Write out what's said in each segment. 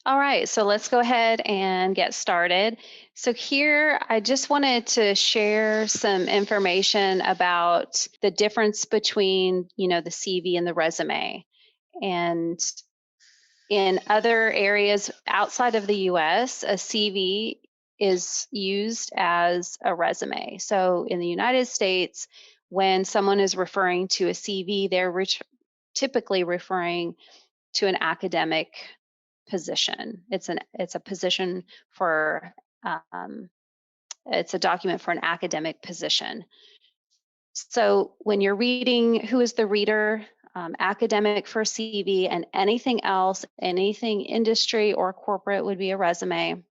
All right, so let's go ahead and get started. So here, I just wanted to share some information about the difference between, the CV and the resume. And in other areas outside of the US, a CV is used as a resume. So in the United States, when someone is referring to a CV, they're typically referring to an academic position. It's a position for um, it's a document for an academic position. So when you're reading, who is the reader? Academic for CV, and anything else, anything industry or corporate would be a resume.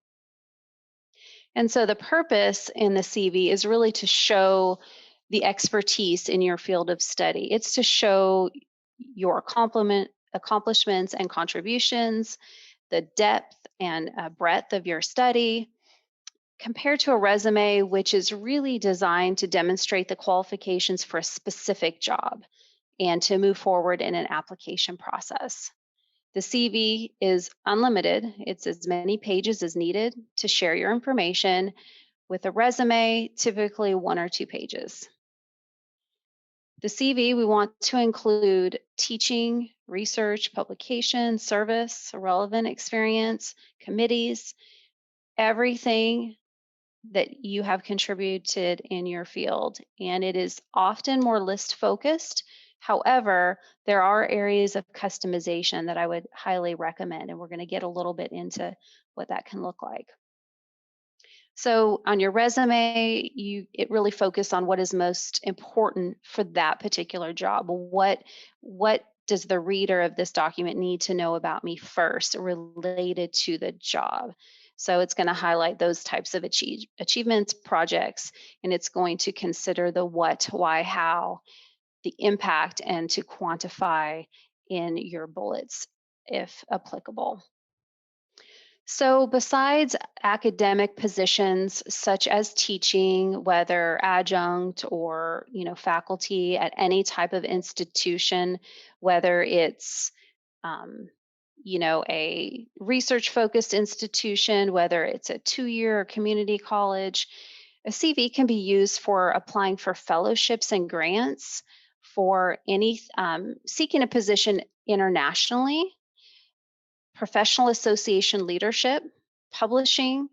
And so the purpose in the CV is really to show the expertise in your field of study. It's to show your accomplishments and contributions, the depth and breadth of your study, compared to a resume, which is really designed to demonstrate the qualifications for a specific job and to move forward in an application process. The CV is unlimited. It's as many pages as needed to share your information. With a resume, typically 1 or 2 pages. The CV, we want to include teaching, research, publication, service, relevant experience, committees, everything that you have contributed in your field. And it is often more list focused. However, there are areas of customization that I would highly recommend, and we're going to get a little bit into what that can look like. So on your resume, it really focused on what is most important for that particular job. What does the reader of this document need to know about me first related to the job? So it's going to highlight those types of achievements, projects, and it's going to consider the what, why, how, the impact, and to quantify in your bullets if applicable. So, besides academic positions such as teaching, whether adjunct or faculty at any type of institution, whether it's um, a research-focused institution, whether it's a 2-year community college, a CV can be used for applying for fellowships and grants for any seeking a position internationally, professional association leadership, publishing,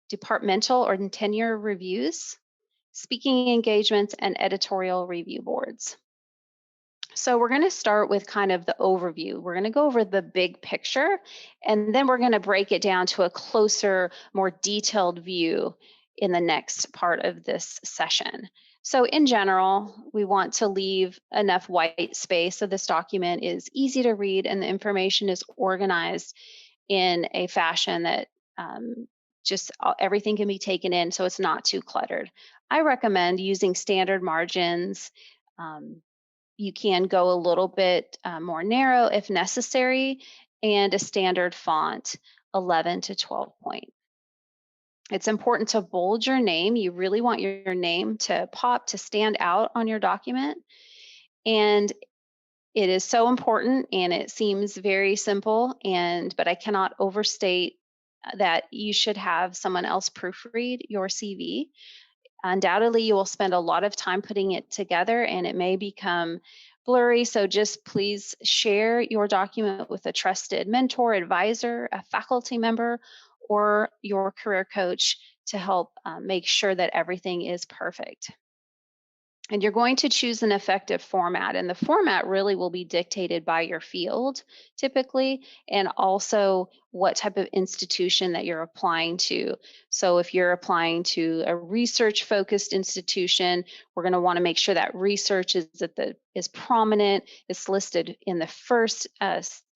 departmental or tenure reviews, speaking engagements, and editorial review boards. So we're going to start with kind of the overview. We're going to go over the big picture, and then we're going to break it down to a closer, more detailed view in the next part of this session. So in general, we want to leave enough white space so this document is easy to read and the information is organized in a fashion that just everything can be taken in so it's not too cluttered. I recommend using standard margins. You can go a little bit more narrow if necessary, and a standard font, 11 to 12 point. It's important to bold your name. You really want your name to pop, to stand out on your document. And it is so important, and it seems very simple, but I cannot overstate that you should have someone else proofread your CV. Undoubtedly, you will spend a lot of time putting it together and it may become blurry. So just please share your document with a trusted mentor, advisor, a faculty member, or your career coach to help make sure that everything is perfect. And you're going to choose an effective format, and the format really will be dictated by your field typically, and also what type of institution that you're applying to. So if you're applying to a research focused institution, we're going to want to make sure that research is prominent, it's listed in the first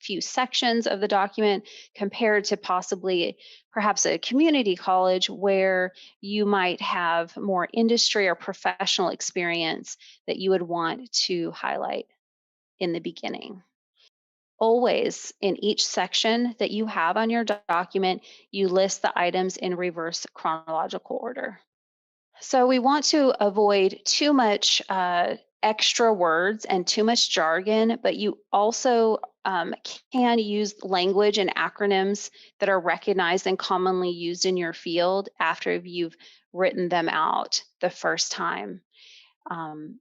few sections of the document, compared to possibly perhaps a community college where you might have more industry or professional experience that you would want to highlight in the beginning. Always in each section that you have on your document, you list the items in reverse chronological order. So we want to avoid too much extra words and too much jargon, but you also can use language and acronyms that are recognized and commonly used in your field after you've written them out the first time. Um,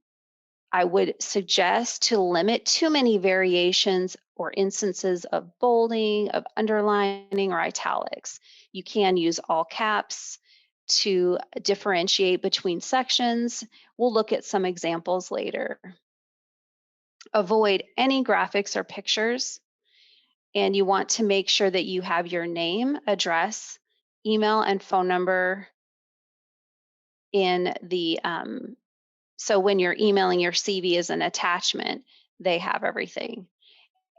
I would suggest to limit too many variations or instances of bolding, of underlining, or italics. You can use all caps to differentiate between sections. We'll look at some examples later. Avoid any graphics or pictures, and you want to make sure that you have your name, address, email, and phone number in the so when you're emailing your CV as an attachment, they have everything.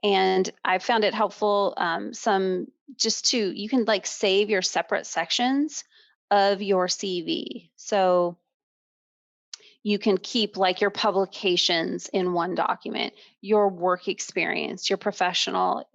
And I found it helpful some just to, you can like save your separate sections of your CV. So you can keep like your publications in one document, your work experience, your professional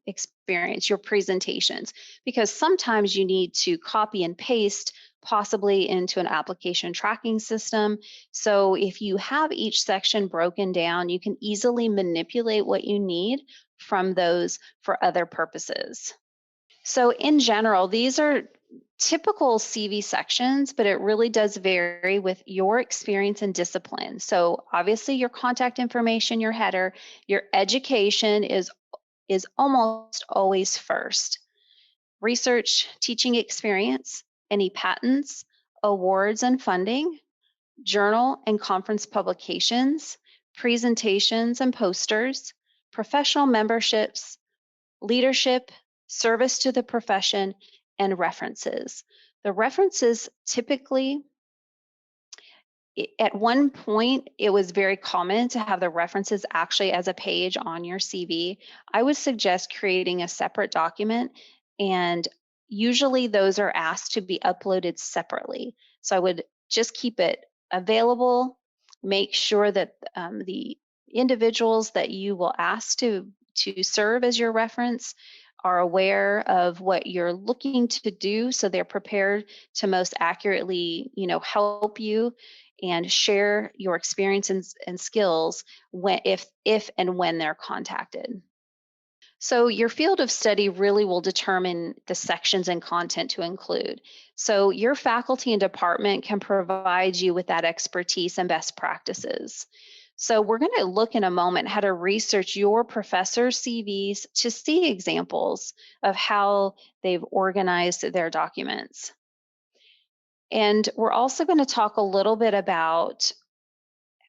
experience, your presentations, because sometimes you need to copy and paste possibly into an application tracking system. So if you have each section broken down, you can easily manipulate what you need from those for other purposes. So in general, these are typical CV sections, but it really does vary with your experience and discipline. So obviously your contact information, your header, your education is almost always first. Research, teaching experience, any patents, awards and funding, journal and conference publications, presentations and posters, professional memberships, leadership, service to the profession, and references. The references typically, at one point, it was very common to have the references actually as a page on your CV. I would suggest creating a separate document, and usually those are asked to be uploaded separately. So I would just keep it available, make sure that the individuals that you will ask to serve as your reference are aware of what you're looking to do, so they're prepared to most accurately, help you and share your experience and skills when, if and when they're contacted. So your field of study really will determine the sections and content to include. So your faculty and department can provide you with that expertise and best practices. So we're going to look in a moment how to research your professor's CVs to see examples of how they've organized their documents. And we're also going to talk a little bit about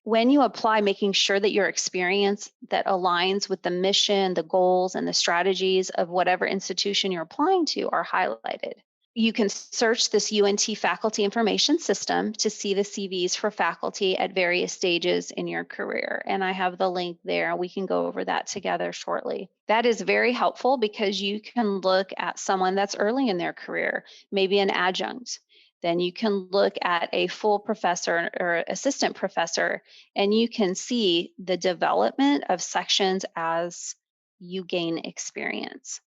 when you apply, making sure that your experience that aligns with the mission, the goals, and the strategies of whatever institution you're applying to are highlighted. You can search this UNT faculty information system to see the CVs for faculty at various stages in your career. And I have the link there. We can go over that together shortly. That is very helpful because you can look at someone that's early in their career, maybe an adjunct. Then you can look at a full professor or assistant professor, and you can see the development of sections as you gain experience.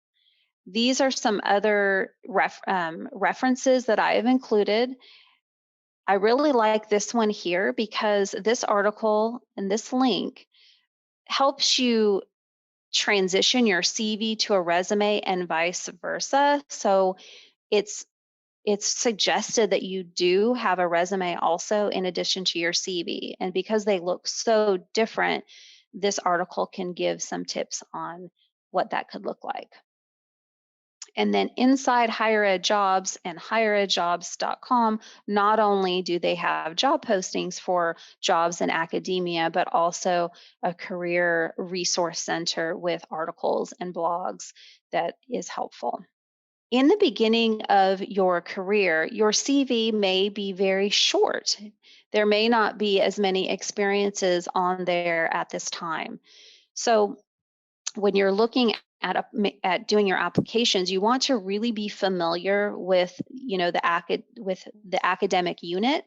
These are some other references that I have included. I really like this one here because this article and this link helps you transition your CV to a resume and vice versa. So it's suggested that you do have a resume also in addition to your CV. And because they look so different, this article can give some tips on what that could look like. And then inside Higher Ed Jobs and higheredjobs.com, not only do they have job postings for jobs in academia, but also a career resource center with articles and blogs that is helpful. In the beginning of your career, your CV may be very short. There may not be as many experiences on there at this time. So when you're looking at doing your applications, you want to really be familiar with, with the academic unit,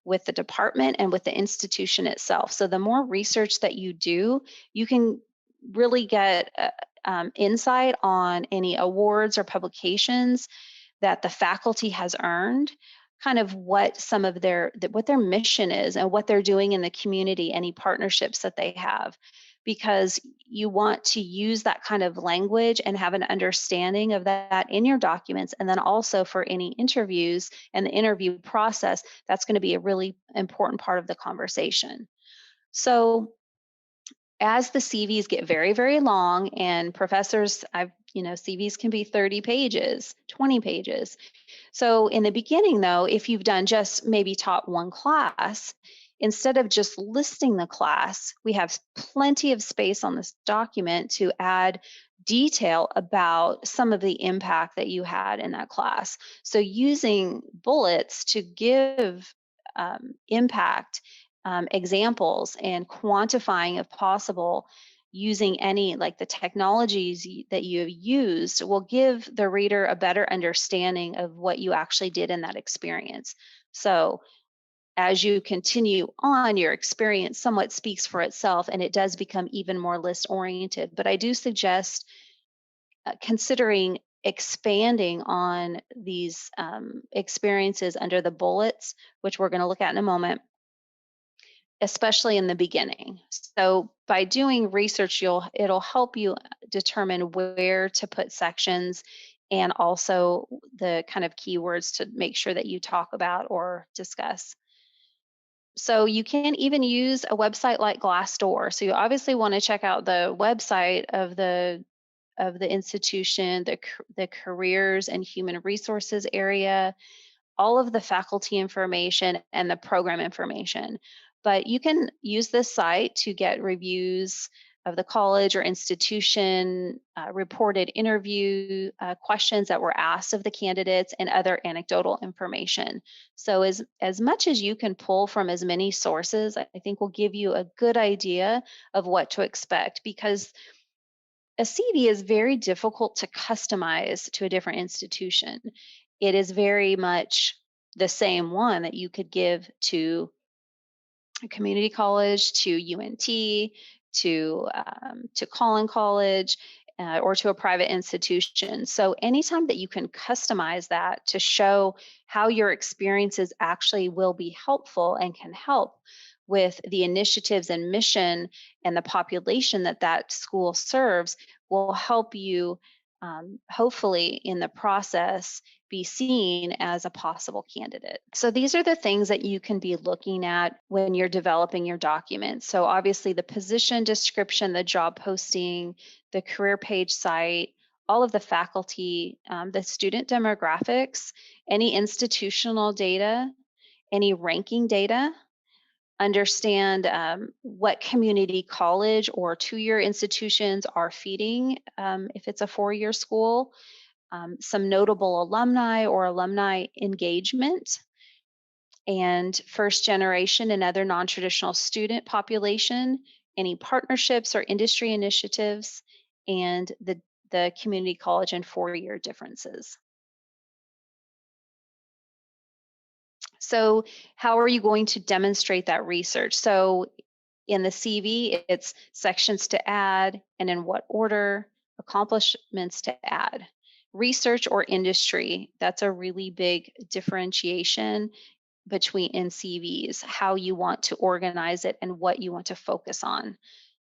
with the department, and with the institution itself. So the more research that you do, you can really get insight on any awards or publications that the faculty has earned. kind of what some of what their mission is and what they're doing in the community, any partnerships that they have, because you want to use that kind of language and have an understanding of that in your documents. And then also for any interviews and the interview process, that's going to be a really important part of the conversation. So as the CVs get very, very long, and professors, CVs can be 30 pages, 20 pages. So in the beginning, though, if you've done just maybe taught one class, instead of just listing the class, we have plenty of space on this document to add detail about some of the impact that you had in that class. So using bullets to give impact examples and quantifying if possible, using any like the technologies that you have used will give the reader a better understanding of what you actually did in that experience. So as you continue on, your experience somewhat speaks for itself and it does become even more list oriented. But I do suggest considering expanding on these experiences under the bullets, which we're going to look at in a moment, especially in the beginning. So by doing research, it'll help you determine where to put sections and also the kind of keywords to make sure that you talk about or discuss. So you can even use a website like Glassdoor. So you obviously want to check out the website of the institution, the careers and human resources area, all of the faculty information and the program information. But you can use this site to get reviews of the college or institution, reported interview questions that were asked of the candidates, and other anecdotal information. So as much as you can pull from as many sources, I think will give you a good idea of what to expect, because a CV is very difficult to customize to a different institution. It is very much the same one that you could give to a community college, to UNT, to Collin College, or to a private institution. So anytime that you can customize that to show how your experiences actually will be helpful and can help with the initiatives and mission and the population that that school serves, will help you hopefully in the process be seen as a possible candidate. So these are the things that you can be looking at when you're developing your document. So obviously the position description, the job posting, the career page site, all of the faculty, the student demographics, any institutional data, any ranking data, understand what community college or two-year institutions are feeding if it's a four-year school, some notable alumni or alumni engagement, and first generation and other non-traditional student population, any partnerships or industry initiatives, and the community college and four-year differences. So how are you going to demonstrate that research? So in the CV, it's sections to add and in what order, accomplishments to add. Research or industry, that's a really big differentiation between in CVs, how you want to organize it and what you want to focus on.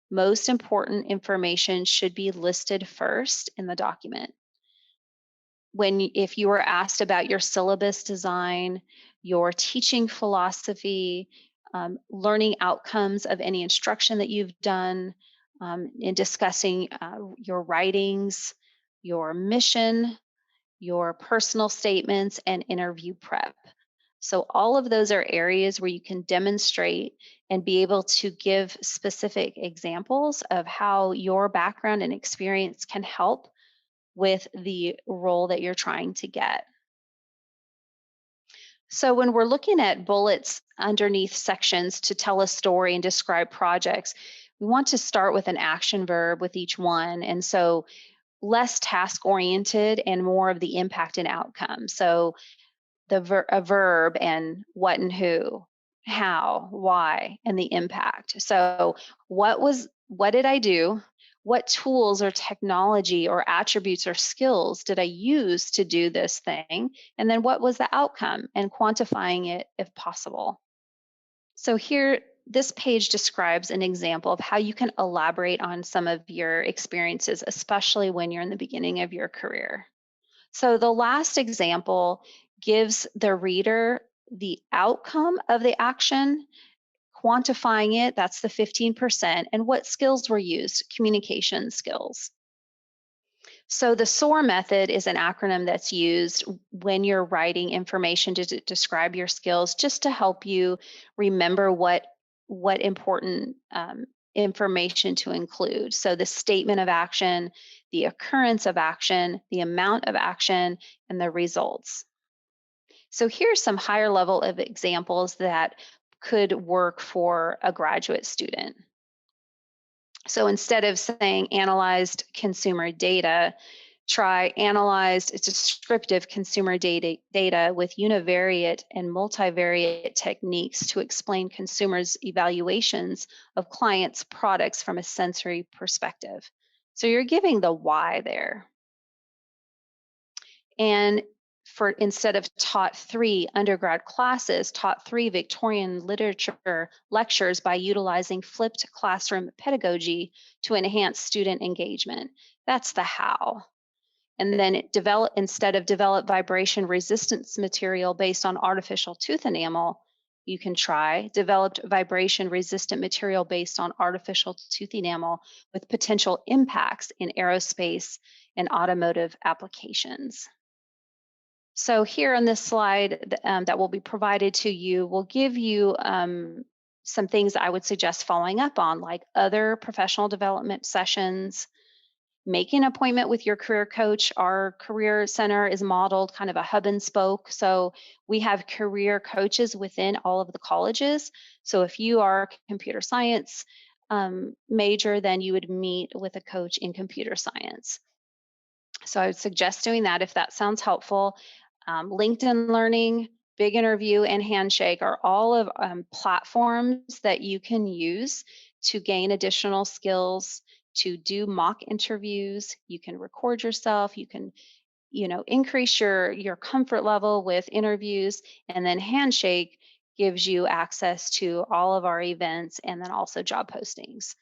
Most important information should be listed first in the document. If you were asked about your syllabus design, your teaching philosophy, learning outcomes of any instruction that you've done, in discussing your writings, your mission, your personal statements, and interview prep. So all of those are areas where you can demonstrate and be able to give specific examples of how your background and experience can help with the role that you're trying to get. So when we're looking at bullets underneath sections to tell a story and describe projects, we want to start with an action verb with each one. And so less task oriented and more of the impact and outcome. So a verb and what and who, how, why, and the impact. So what did I do? what tools or technology or attributes or skills did I use to do this thing? And then what was the outcome, and quantifying it if possible. So here, this page describes an example of how you can elaborate on some of your experiences, especially when you're in the beginning of your career. So the last example gives the reader the outcome of the action, quantifying it, that's the 15%, and what skills were used, communication skills. So the SOAR method is an acronym that's used when you're writing information to describe your skills, just to help you remember what important information to include. So the statement of action, the occurrence of action, the amount of action, and the results. So here's some higher level of examples that could work for a graduate student. So instead of saying analyzed consumer data, try analyzed descriptive consumer data with univariate and multivariate techniques to explain consumers' evaluations of clients' products from a sensory perspective. So you're giving the why there. And for instead of taught 3 undergrad classes, taught 3 Victorian literature lectures by utilizing flipped classroom pedagogy to enhance student engagement. That's the how. And then it instead of develop vibration resistance material based on artificial tooth enamel, you can try developed vibration resistant material based on artificial tooth enamel with potential impacts in aerospace and automotive applications. So here on this slide that will be provided to you will give you some things I would suggest following up on, like other professional development sessions, make an appointment with your career coach. Our career center is modeled kind of a hub and spoke. So we have career coaches within all of the colleges. So if you are a computer science major, then you would meet with a coach in computer science. So I would suggest doing that if that sounds helpful. LinkedIn Learning, Big Interview, and Handshake are all of platforms that you can use to gain additional skills, to do mock interviews. You can record yourself. You can, increase your comfort level with interviews, and then Handshake gives you access to all of our events and then also job postings.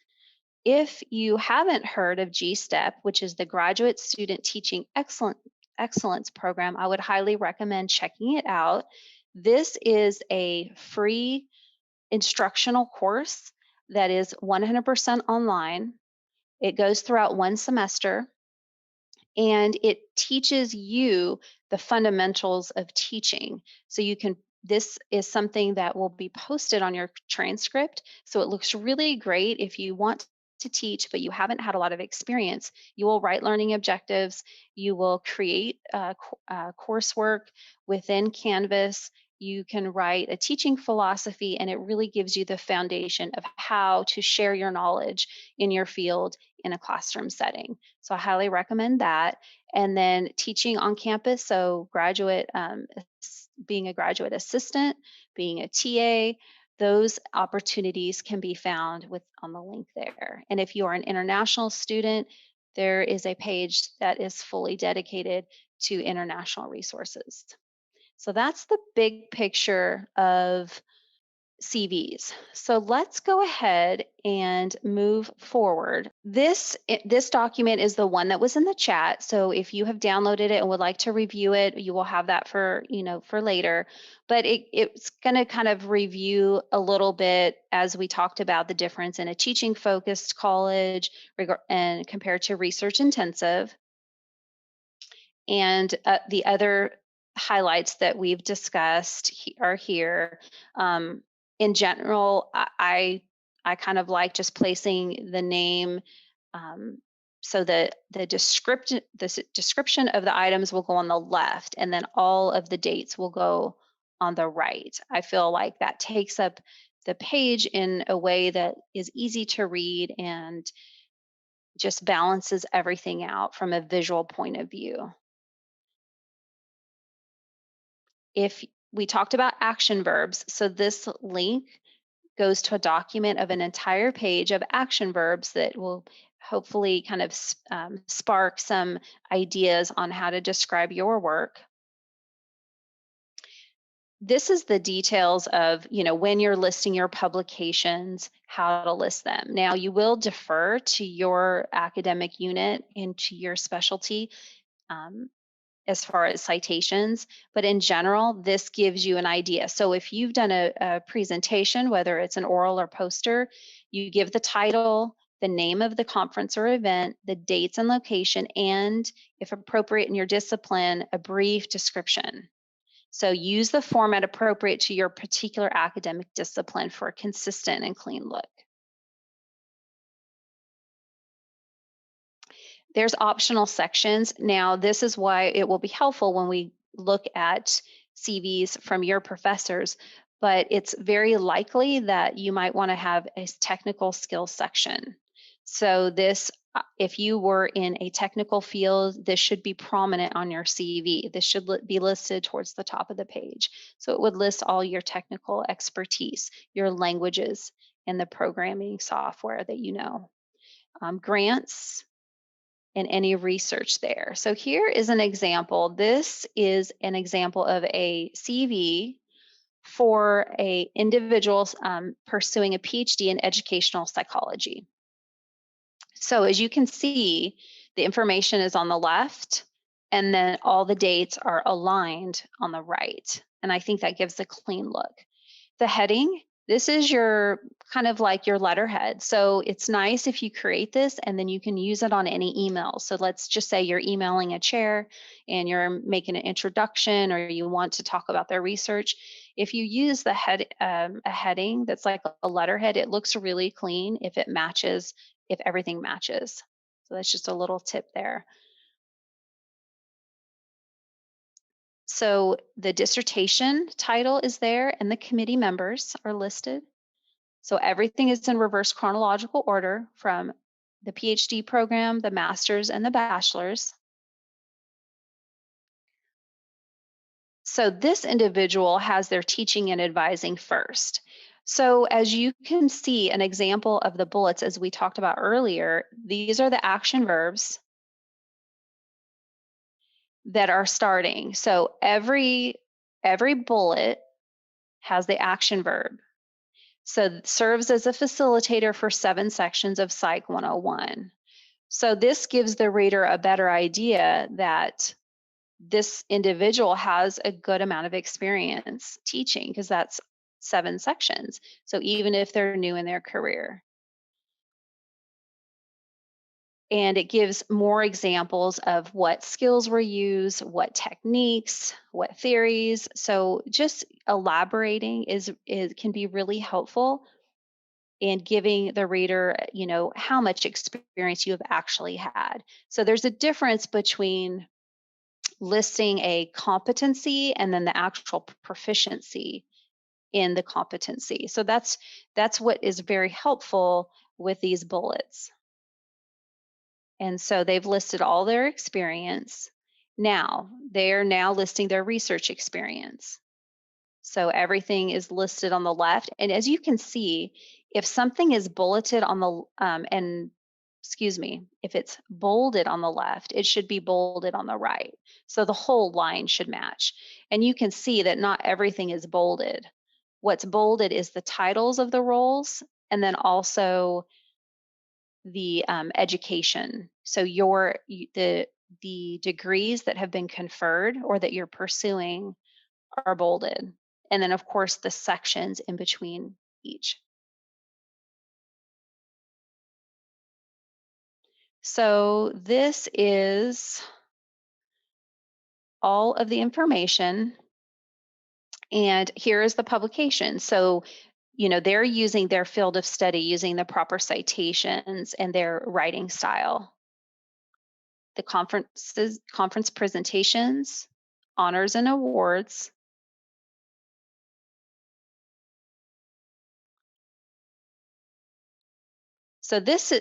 If you haven't heard of GSTEP, which is the Graduate Student Teaching Excellence Program, I would highly recommend checking it out. This is a free instructional course that is 100% online. It goes throughout one semester, and it teaches you the fundamentals of teaching. So this is something that will be posted on your transcript. So it looks really great if you want to teach, but you haven't had a lot of experience. You will write learning objectives. You will create coursework within Canvas. You can write a teaching philosophy, and it really gives you the foundation of how to share your knowledge in your field in a classroom setting. So I highly recommend that. And then teaching on campus, so being a graduate assistant, being a TA, those opportunities can be found on the link there. And if you are an international student, there is a page that is fully dedicated to international resources. So that's the big picture of CVs. So let's go ahead and move forward. This document is the one that was in the chat. So if you have downloaded it and would like to review it, you will have that for later. But it's going to kind of review a little bit as we talked about the difference in a teaching focused college and compared to research intensive. And the other highlights that we've discussed are here. In general, I kind of like just placing the name, so that the description of the items will go on the left, and then all of the dates will go on the right. I feel like that takes up the page in a way that is easy to read and just balances everything out from a visual point of view. If we talked about action verbs, so this link goes to a document of an entire page of action verbs that will hopefully kind of spark some ideas on how to describe your work. This is the details of, when you're listing your publications, how to list them. Now, you will defer to your academic unit and to your specialty um, as far as citations, but in general, this gives you an idea. So if you've done a presentation, whether it's an oral or poster, you give the title, the name of the conference or event, the dates and location, and if appropriate in your discipline, a brief description. So use the format appropriate to your particular academic discipline for a consistent and clean look. There's optional sections. Now, this is why it will be helpful when we look at CVs from your professors, but it's very likely that you might want to have a technical skills section. So this, if you were in a technical field, this should be prominent on your CV. This should be listed towards the top of the page. So it would list all your technical expertise, your languages, and the programming software that you know. Grants, and any research there. So here is an example. This is an example of a CV for a individual pursuing a PhD in educational psychology. So as you can see, the information is on the left, and then all the dates are aligned on the right. And I think that gives a clean look. The heading, this is your kind of like your letterhead. So it's nice if you create this and then you can use it on any email. So let's just say you're emailing a chair and you're making an introduction or you want to talk about their research. If you use the a heading that's like a letterhead, it looks really clean if it matches, if everything matches. So that's just a little tip there. So the dissertation title is there and the committee members are listed. So everything is in reverse chronological order from the PhD program, the master's, and the bachelor's. So this individual has their teaching and advising first. So as you can see, an example of the bullets, as we talked about earlier, these are the action verbs that are starting. So every bullet has the action verb. So it serves as a facilitator for 7 sections of Psych 101. So this gives the reader a better idea that this individual has a good amount of experience teaching because that's 7 sections. So even if they're new in their career. And it gives more examples of what skills were used, what techniques, what theories. So just elaborating is can be really helpful in giving the reader, how much experience you have actually had. So there's a difference between listing a competency and then the actual proficiency in the competency. So that's what is very helpful with these bullets. And so they've listed all their experience. Now, they're now listing their research experience. So everything is listed on the left. And as you can see, if something is bulleted on the, if it's bolded on the left, it should be bolded on the right. So the whole line should match. And you can see that not everything is bolded. What's bolded is the titles of the roles and then also the education. So the degrees that have been conferred or that you're pursuing are bolded. And then of course the sections in between each. So this is all of the information. And here is the publication. So, they're using their field of study, using the proper citations and their writing style. The conference presentations, honors and awards. So this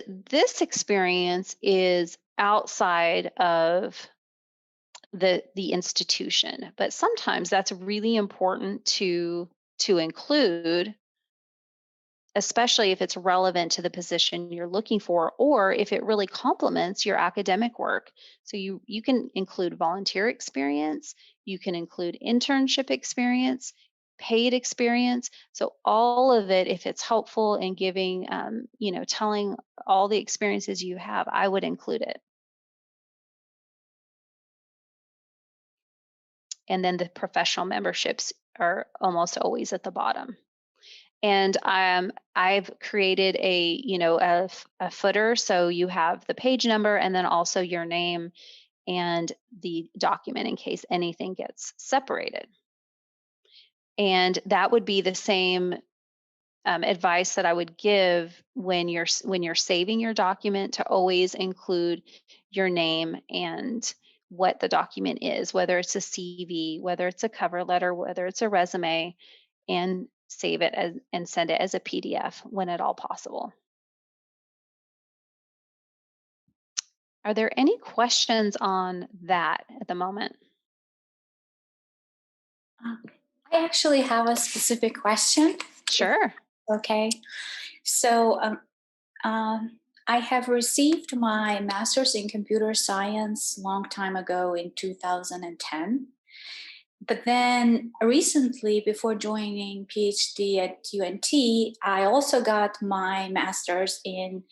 experience is outside of the institution, but sometimes that's really important to include especially if it's relevant to the position you're looking for, or if it really complements your academic work. So you can include volunteer experience, you can include internship experience, paid experience. So all of it, if it's helpful in giving, telling all the experiences you have, I would include it. And then the professional memberships are almost always at the bottom. And I've created a footer, so you have the page number and then also your name and the document in case anything gets separated. And that would be the same advice that I would give when you're saving your document, to always include your name and what the document is, whether it's a CV, whether it's a cover letter, whether it's a resume, and save it and send it as a PDF when at all possible. Are there any questions on that at the moment? Uh, I actually have a specific question. Sure. Okay. So I have received my master's in computer science long time ago in 2010. But then recently, before joining PhD at UNT, I also got my master's in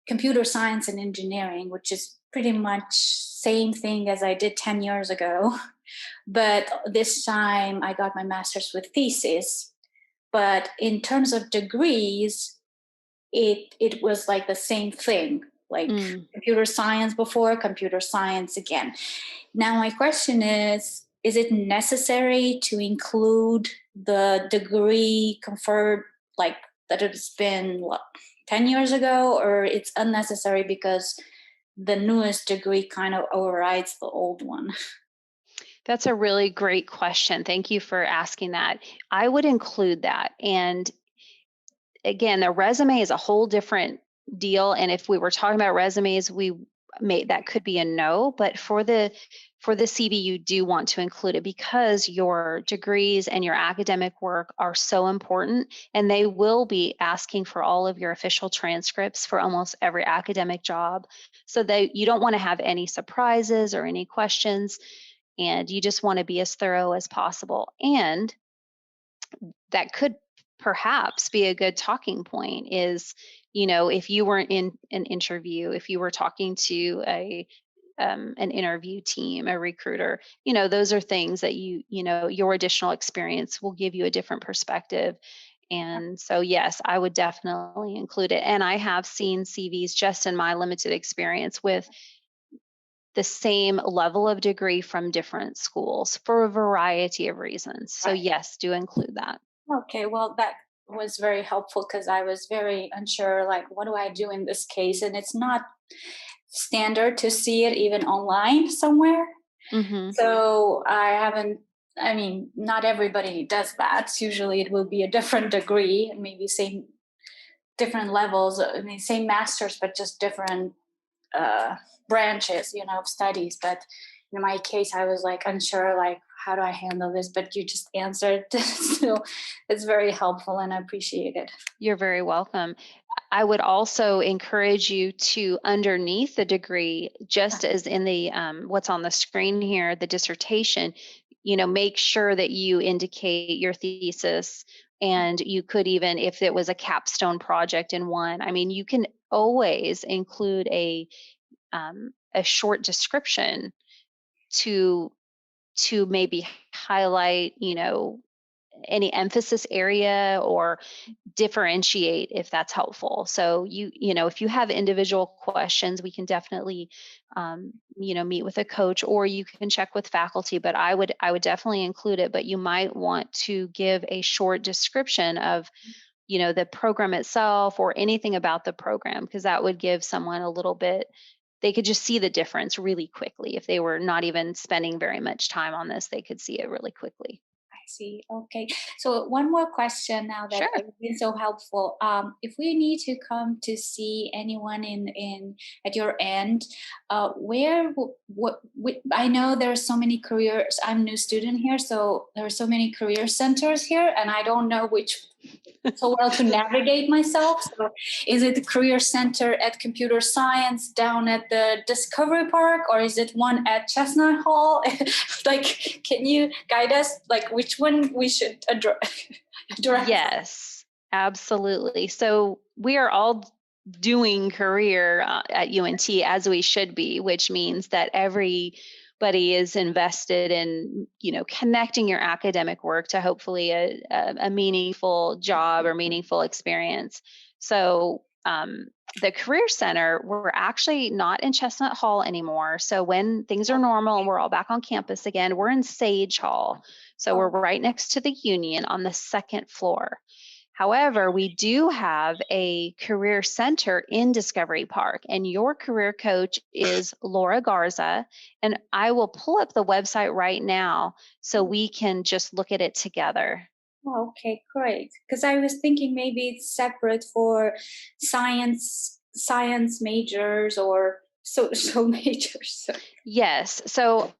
computer science and engineering, which is pretty much same thing as I did 10 years ago. But this time I got my master's with thesis. But in terms of degrees, it was like the same thing, like Mm. computer science before, computer science again. Now my question is it necessary to include the degree conferred, like that it's been 10 years ago, or it's unnecessary because the newest degree kind of overrides the old one? That's a really great question. Thank you for asking that. I would include that. And again, the resume is a whole different deal. And if we were talking about resumes, we may that could be a no. But for the CV, you do want to include it because your degrees and your academic work are so important, and they will be asking for all of your official transcripts for almost every academic job. So that you don't want to have any surprises or any questions, and you just want to be as thorough as possible. And that could perhaps be a good talking point is, if you were in an interview, if you were talking to an interview team, a recruiter, those are things that your additional experience will give you a different perspective. And so, yes, I would definitely include it. And I have seen CVs just in my limited experience with the same level of degree from different schools for a variety of reasons. So, Right. yes, do include that. Okay, well, that was very helpful because I was very unsure, like, what do I do in this case? And it's not standard to see it even online somewhere. Hmm. So I haven't, I mean, not everybody does that. Usually it will be a different degree and maybe same, different levels, I mean, same masters, but just different uh, branches, of studies. But in my case, I was like unsure, like, how do I handle this? But you just answered. So it's very helpful and I appreciate it. You're very welcome. I would also encourage you to, underneath the degree, just as in the what's on the screen here, the dissertation, make sure that you indicate your thesis. And you could even, if it was a capstone project in one, I mean, you can always include a short description to maybe highlight, any emphasis area or differentiate if that's helpful. So if you have individual questions, we can definitely, meet with a coach, or you can check with faculty. But I would definitely include it. But you might want to give a short description of, the program itself or anything about the program, because that would give someone a little bit. They could just see the difference really quickly. If they were not even spending very much time on this, they could see it really quickly. I see. Okay. So one more question now that Sure. you've been so helpful. If we need to come to see anyone in at your end, I know there are so many careers. I'm a new student here, so there are so many career centers here, and I don't know which so well to navigate myself. So is it the career center at computer science down at the Discovery Park, or is it one at Chestnut Hall? Like, can you guide us like which one we should address? Yes, absolutely. So we are all doing career at UNT as we should be, which means that everybody is invested in, connecting your academic work to hopefully a meaningful job or meaningful experience. So the Career Center, we're actually not in Chestnut Hall anymore. So when things are normal and we're all back on campus again, we're in Sage Hall. So we're Oh, right next to the Union on the second floor. However, we do have a career center in Discovery Park, and your career coach is Laura Garza. And I will pull up the website right now so we can just look at it together. oh, okay, great. Because I was thinking maybe it's separate for science majors or social majors. So, Yes. So,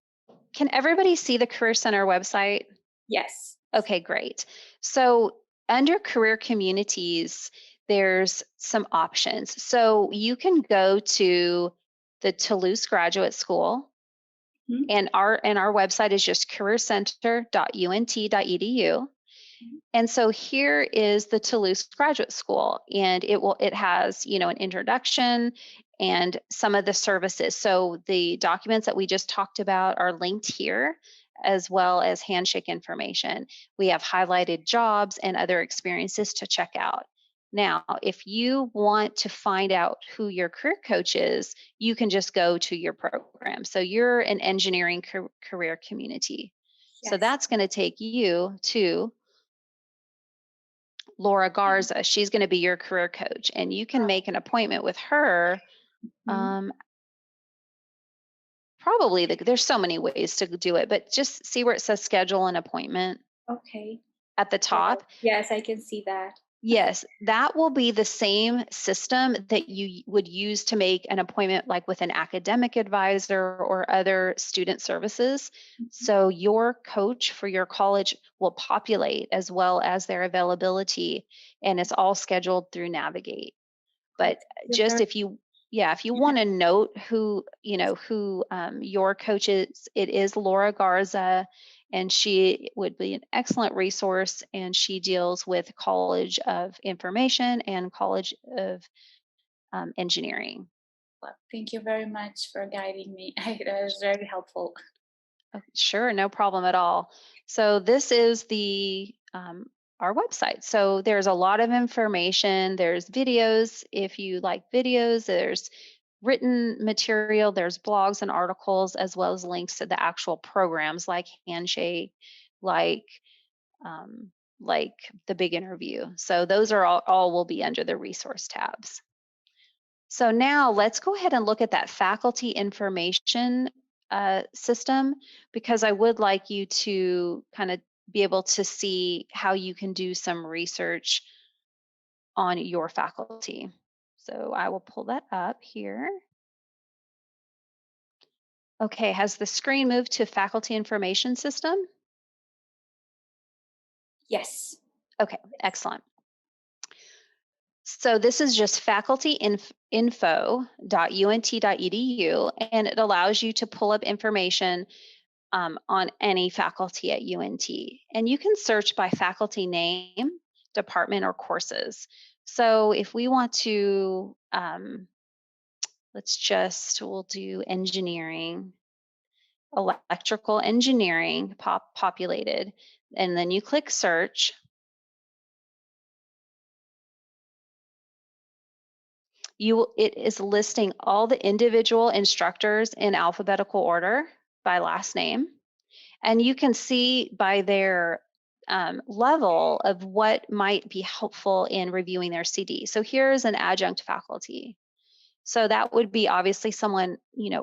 can everybody see the Career Center website? yes. Okay, great. So under career communities, there's some options. So you can go to the Toulouse Graduate School, Mhm, and our website is just careercenter.unt.edu. mhm. And so here is the Toulouse Graduate School, and it has, an introduction and some of the services. So the documents that we just talked about are linked here, as well as handshake information. We have highlighted jobs and other experiences to check out. Now, if you want to find out who your career coach is, you can just go to your program. So you're an engineering career community. So Yes. that's going to take you to Laura Garza. She's going to be your career coach, and you can make an appointment with her. Mhm. Um, Probably there's so many ways to do it, but just see where it says schedule an appointment Okay. at the Yes, top. yes, I can see that. Yes, that will be the same system that you would use to make an appointment, like with an academic advisor or other student services. Mhm. So your coach for your college will populate as well as their availability, and it's all scheduled through Navigate. Oh, But thank you just very if you, yeah, if you yeah. want to note who your coach is, it is Laura Garza, and she would be an excellent resource. And she deals with College of Information and College of Engineering. Well, thank you very much for guiding me. That was very helpful. Oh, sure, no problem at all. So this is the our website. So there's a lot of information. There's videos if you like videos. There's written material. There's blogs and articles, as well as links to the actual programs like Handshake, like um, like the big interview. So those are all will be under the resource tabs. So now let's go ahead and look at that faculty information system, because I would like you to kind of be able to see how you can do some research on your faculty. So I will pull that up here. Okay, has the screen moved to faculty information system? Yes. Okay, excellent. So this is just facultyinfo.unt.edu, and it allows you to pull up information on any faculty at UNT. And you can search by faculty name, department, or courses. So if we want to, we'll do engineering, electrical engineering populated, and then you click search. It is listing all the individual instructors in alphabetical order by last name, and you can see by their level of what might be helpful in reviewing their CD. So here's an adjunct faculty. So that would be obviously someone,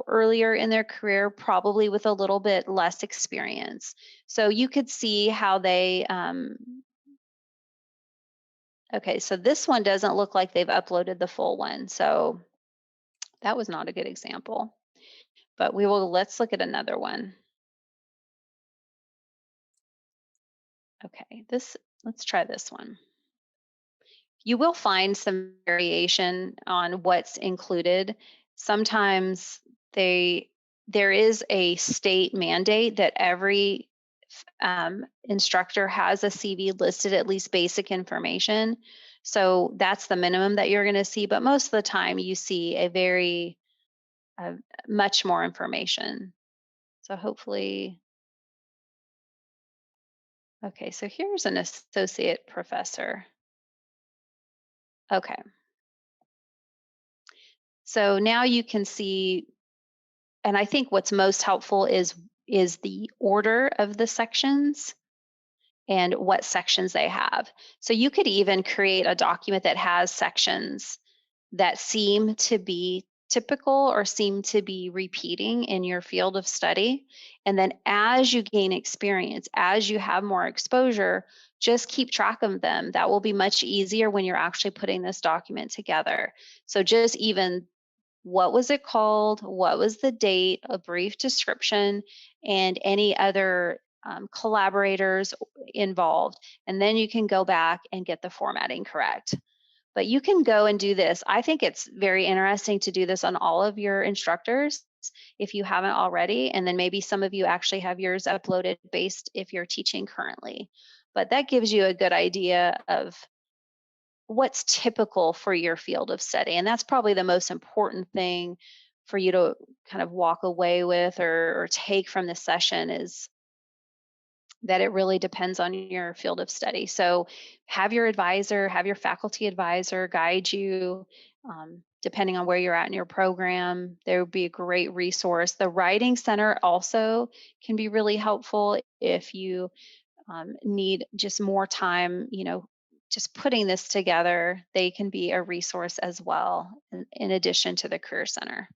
earlier in their career, probably with a little bit less experience. So you could see how they, okay, so this one doesn't look like they've uploaded the full one. So that was not a good example, but let's look at another one. Okay, let's try this one. You will find some variation on what's included. Sometimes they there is a state mandate that every instructor has a CV listed, at least basic information. So that's the minimum that you're going to see. But most of the time, you see a very uh, much more information. So hopefully, okay. So here's an associate professor. Okay. So now you can see, and I think what's most helpful is the order of the sections and what sections they have. So you could even create a document that has sections that seem to be typical or seem to be repeating in your field of study. And then as you gain experience, as you have more exposure, just keep track of them. That will be much easier when you're actually putting this document together. So just even what was it called? What was the date? A brief description and any other collaborators involved. And then you can go back and get the formatting correct. But you can go and do this. I think it's very interesting to do this on all of your instructors if you haven't already. And then maybe some of you actually have yours uploaded based if you're teaching currently. But that gives you a good idea of what's typical for your field of study. And that's probably the most important thing for you to kind of walk away with or take from this session is that it really depends on your field of study. So have your advisor, have your faculty advisor guide you. Depending on where you're at in your program, there would be a great resource. The Writing Center also can be really helpful if you need just more time, just putting this together. They can be a resource as well, in addition to the Career Center.